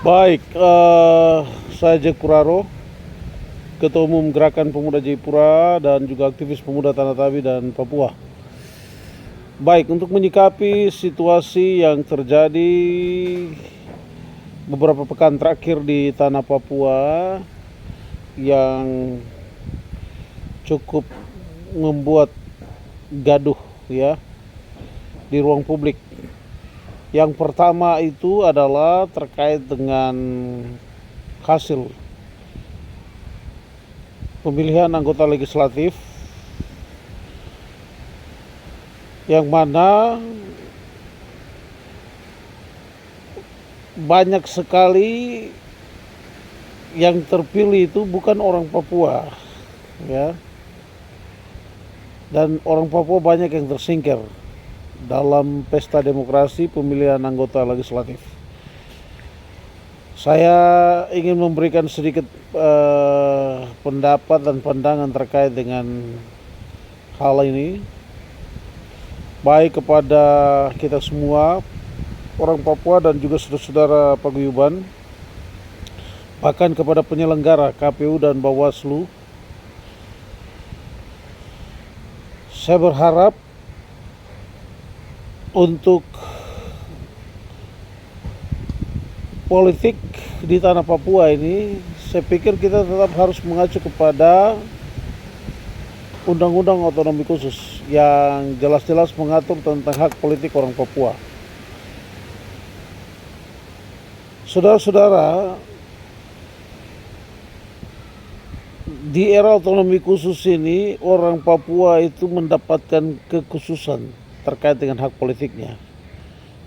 Baik, saya Jack Puraro, Ketua Umum Gerakan Pemuda Jayapura dan juga aktivis pemuda Tanah Tabi dan Papua. Baik, untuk menyikapi situasi yang terjadi beberapa pekan terakhir di Tanah Papua yang cukup membuat gaduh ya di ruang publik. Yang pertama itu adalah terkait dengan hasil pemilihan anggota legislatif, yang mana banyak sekali yang terpilih itu bukan orang Papua ya, dan orang Papua banyak yang tersingkir dalam pesta demokrasi pemilihan anggota legislatif. Saya ingin memberikan sedikit pendapat dan pandangan terkait dengan hal ini, baik kepada kita semua orang Papua dan juga saudara-saudara paguyuban, bahkan kepada penyelenggara KPU dan Bawaslu. Saya berharap untuk politik di Tanah Papua ini, saya pikir kita tetap harus mengacu kepada Undang-Undang Otonomi Khusus yang jelas-jelas mengatur tentang hak politik orang Papua. Saudara-saudara, di era otonomi khusus ini orang Papua itu mendapatkan kekhususan terkait dengan hak politiknya.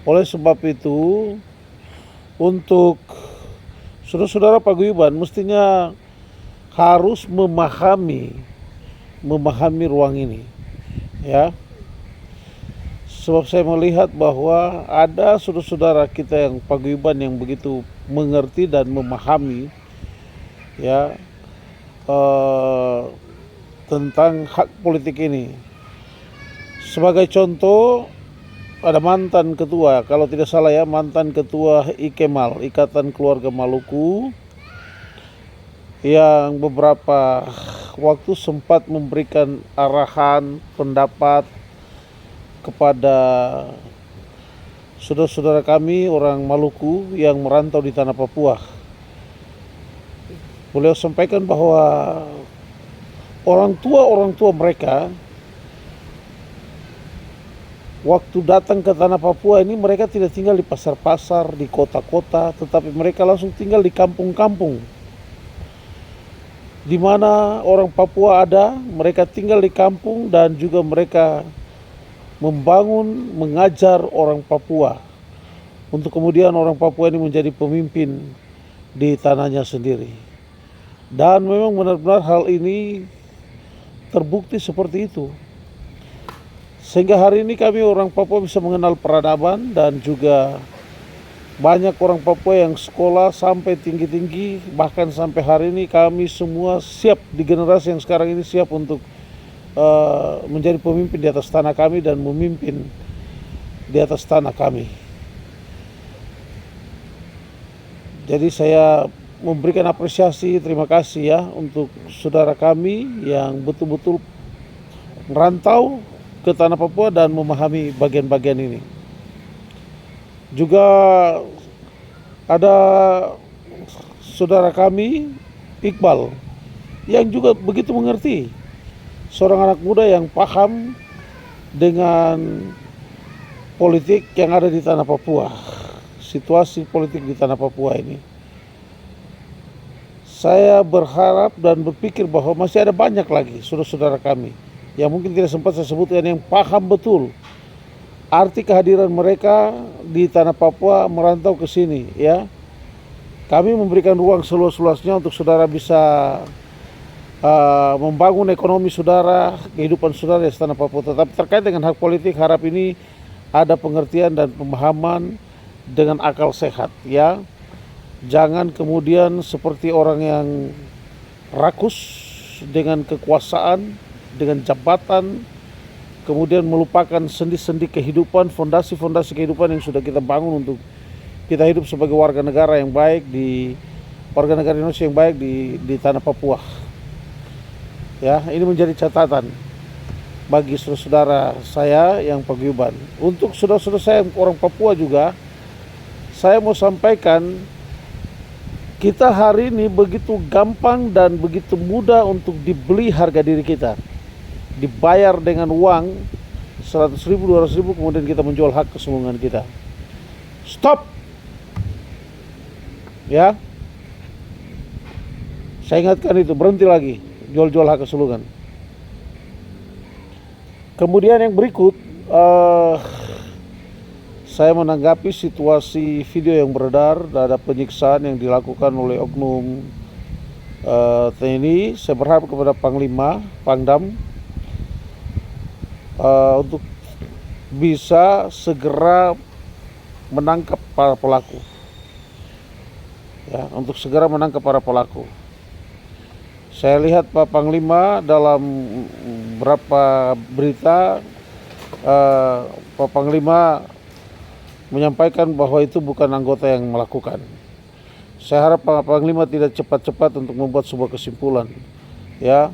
Oleh sebab itu, untuk saudara-saudara paguyuban mestinya harus memahami ruang ini ya. Sebab saya melihat bahwa ada saudara-saudara kita yang paguyuban yang begitu mengerti dan memahami ya tentang hak politik ini. Sebagai contoh, ada mantan ketua, kalau tidak salah ya, mantan ketua IKEMAL, Ikatan Keluarga Maluku, yang beberapa waktu sempat memberikan arahan, pendapat kepada saudara-saudara kami orang Maluku yang merantau di Tanah Papua. Beliau sampaikan bahwa orang tua mereka waktu datang ke Tanah Papua ini, mereka tidak tinggal di pasar-pasar, di kota-kota, tetapi mereka langsung tinggal di kampung-kampung. Di mana orang Papua ada, mereka tinggal di kampung dan juga mereka membangun, mengajar orang Papua untuk kemudian orang Papua ini menjadi pemimpin di tanahnya sendiri. Dan memang benar-benar hal ini terbukti seperti itu. Sehingga hari ini kami orang Papua bisa mengenal peradaban dan juga banyak orang Papua yang sekolah sampai tinggi-tinggi, bahkan sampai hari ini kami semua siap, di generasi yang sekarang ini siap untuk menjadi pemimpin di atas tanah kami dan memimpin di atas tanah kami. Jadi saya memberikan apresiasi, terima kasih ya untuk saudara kami yang betul-betul merantau ke Tanah Papua dan memahami bagian-bagian ini. Juga ada saudara kami Iqbal yang juga begitu mengerti, seorang anak muda yang paham dengan politik yang ada di Tanah Papua, situasi politik di Tanah Papua ini. Saya berharap dan berpikir bahwa masih ada banyak lagi saudara-saudara kami yang mungkin tidak sempat saya sebutkan, yang paham betul arti kehadiran mereka di Tanah Papua merantau ke sini ya. Kami memberikan ruang seluas-luasnya untuk saudara bisa membangun ekonomi saudara, kehidupan saudara di Tanah Papua. Tetapi terkait dengan hak politik, harap ini ada pengertian dan pemahaman dengan akal sehat ya. Jangan kemudian seperti orang yang rakus dengan kekuasaan, dengan jabatan, kemudian melupakan sendi-sendi kehidupan, fondasi-fondasi kehidupan yang sudah kita bangun untuk kita hidup sebagai warga negara yang baik warga negara Indonesia yang baik di tanah Papua. Ya, ini menjadi catatan bagi saudara-saudara saya yang paguyuban. Untuk saudara-saudara saya orang Papua juga, saya mau sampaikan, kita hari ini begitu gampang dan begitu mudah untuk dibeli harga diri kita. Dibayar dengan uang 100.000, 200.000, kemudian kita menjual hak kesulungan kita. Stop! Ya, saya ingatkan itu, berhenti lagi jual-jual hak kesulungan. Kemudian yang berikut, saya menanggapi situasi video yang beredar ada penyiksaan yang dilakukan oleh oknum TNI. Saya berharap kepada Panglima, Pangdam, untuk bisa segera menangkap para pelaku. Ya, untuk segera menangkap para pelaku. Saya lihat Pak Panglima dalam beberapa berita, Pak Panglima menyampaikan bahwa itu bukan anggota yang melakukan. Saya harap Pak Panglima tidak cepat-cepat untuk membuat sebuah kesimpulan. Ya,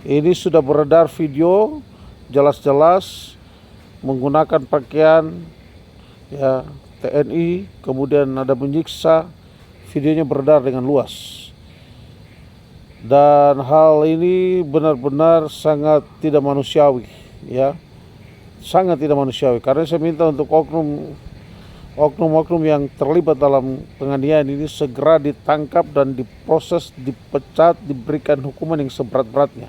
ini sudah beredar video jelas-jelas menggunakan pakaian ya TNI, kemudian ada menyiksa, videonya beredar dengan luas. Dan hal ini benar-benar sangat tidak manusiawi, ya, sangat tidak manusiawi. Karena saya minta untuk oknum yang terlibat dalam penganiayaan ini segera ditangkap dan diproses, dipecat, diberikan hukuman yang seberat-beratnya.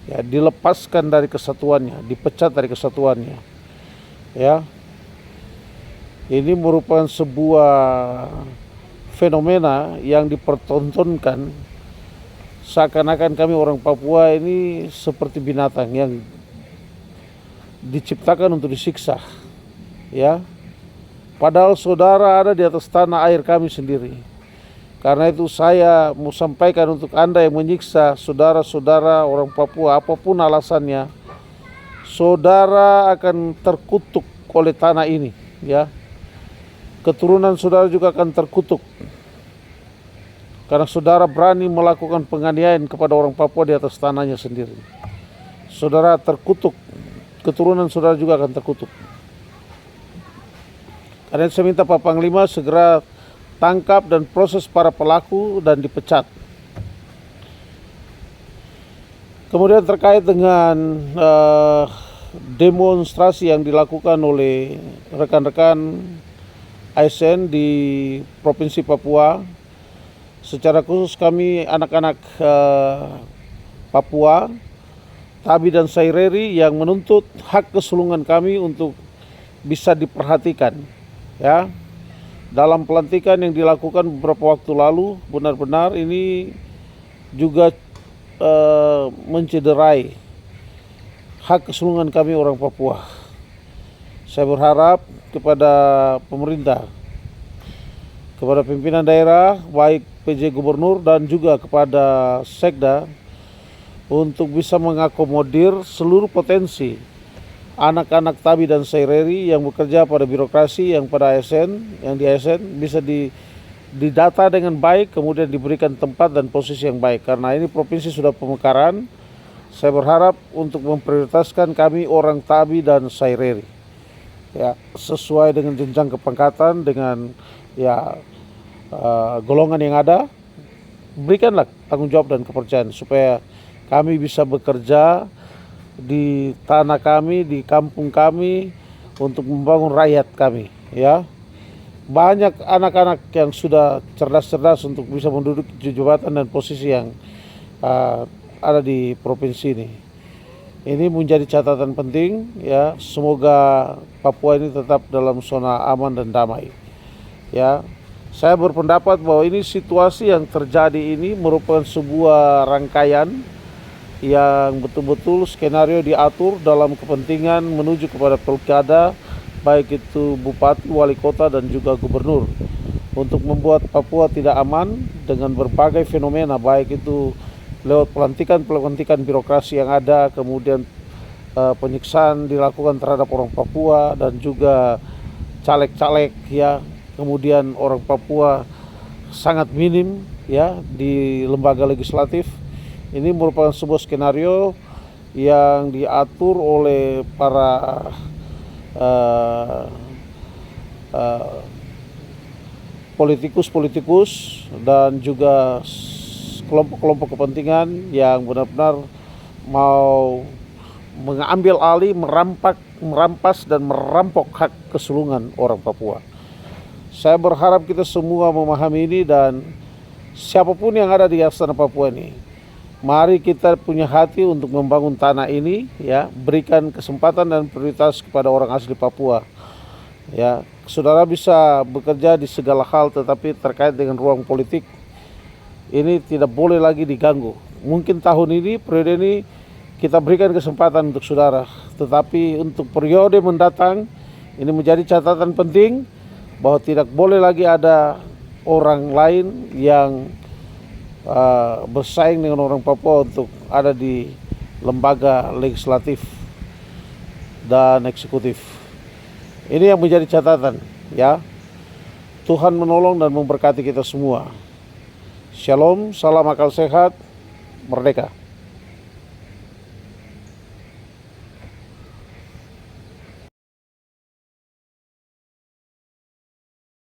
Ya, dilepaskan dari kesatuannya, dipecat dari kesatuannya. Ya, ini merupakan sebuah fenomena yang dipertontonkan seakan-akan kami orang Papua ini seperti binatang yang diciptakan untuk disiksa, ya. Padahal saudara ada di atas tanah air kami sendiri. Karena itu saya mau sampaikan untuk Anda yang menyiksa saudara-saudara orang Papua, apapun alasannya, saudara akan terkutuk oleh tanah ini, ya. Keturunan saudara juga akan terkutuk. Karena saudara berani melakukan penganiayaan kepada orang Papua di atas tanahnya sendiri. Saudara terkutuk, keturunan saudara juga akan terkutuk. Karena saya minta Pak Panglima segera tangkap dan proses para pelaku dan dipecat. Kemudian terkait dengan demonstrasi yang dilakukan oleh rekan-rekan ASN di Provinsi Papua, secara khusus kami anak-anak Papua, Tabi dan Saireri yang menuntut hak kesulungan kami untuk bisa diperhatikan. Ya, dalam pelantikan yang dilakukan beberapa waktu lalu, benar-benar ini juga mencederai hak kesulungan kami orang Papua. Saya berharap kepada pemerintah, kepada pimpinan daerah, baik PJ Gubernur dan juga kepada Sekda, untuk bisa mengakomodir seluruh potensi anak-anak Tabi dan Saireri yang bekerja pada birokrasi, yang pada ASN, yang di ASN bisa didata dengan baik, kemudian diberikan tempat dan posisi yang baik. Karena ini provinsi sudah pemekaran, saya berharap untuk memprioritaskan kami orang Tabi dan Saireri, ya, sesuai dengan jenjang kepangkatan, dengan ya golongan yang ada. Berikanlah tanggung jawab dan kepercayaan supaya kami bisa bekerja di tanah kami, di kampung kami, untuk membangun rakyat kami, ya. Banyak anak-anak yang sudah cerdas-cerdas untuk bisa menduduki jabatan dan posisi yang ada di provinsi ini. Ini menjadi catatan penting, ya. Semoga Papua ini tetap dalam zona aman dan damai, ya. Saya berpendapat bahwa ini situasi yang terjadi ini merupakan sebuah rangkaian yang betul-betul skenario diatur dalam kepentingan menuju kepada pilkada, baik itu bupati, wali kota, dan juga gubernur, untuk membuat Papua tidak aman dengan berbagai fenomena, baik itu lewat pelantikan birokrasi yang ada, kemudian penyiksaan dilakukan terhadap orang Papua, dan juga caleg-caleg, ya, kemudian orang Papua sangat minim ya di lembaga legislatif. Ini merupakan sebuah skenario yang diatur oleh para politikus dan juga kelompok-kelompok kepentingan yang benar-benar mau mengambil alih, merampas dan merampok hak kesulungan orang Papua. Saya berharap kita semua memahami ini, dan siapapun yang ada di Astana Papua ini, mari kita punya hati untuk membangun tanah ini ya, berikan kesempatan dan prioritas kepada orang asli Papua. Ya, saudara bisa bekerja di segala hal, tetapi terkait dengan ruang politik ini tidak boleh lagi diganggu. Mungkin tahun ini, periode ini kita berikan kesempatan untuk saudara, tetapi untuk periode mendatang ini menjadi catatan penting bahwa tidak boleh lagi ada orang lain yang bersaing dengan orang Papua untuk ada di lembaga legislatif dan eksekutif. Ini yang menjadi catatan ya. Tuhan menolong dan memberkati kita semua. Shalom, salam akal sehat, merdeka.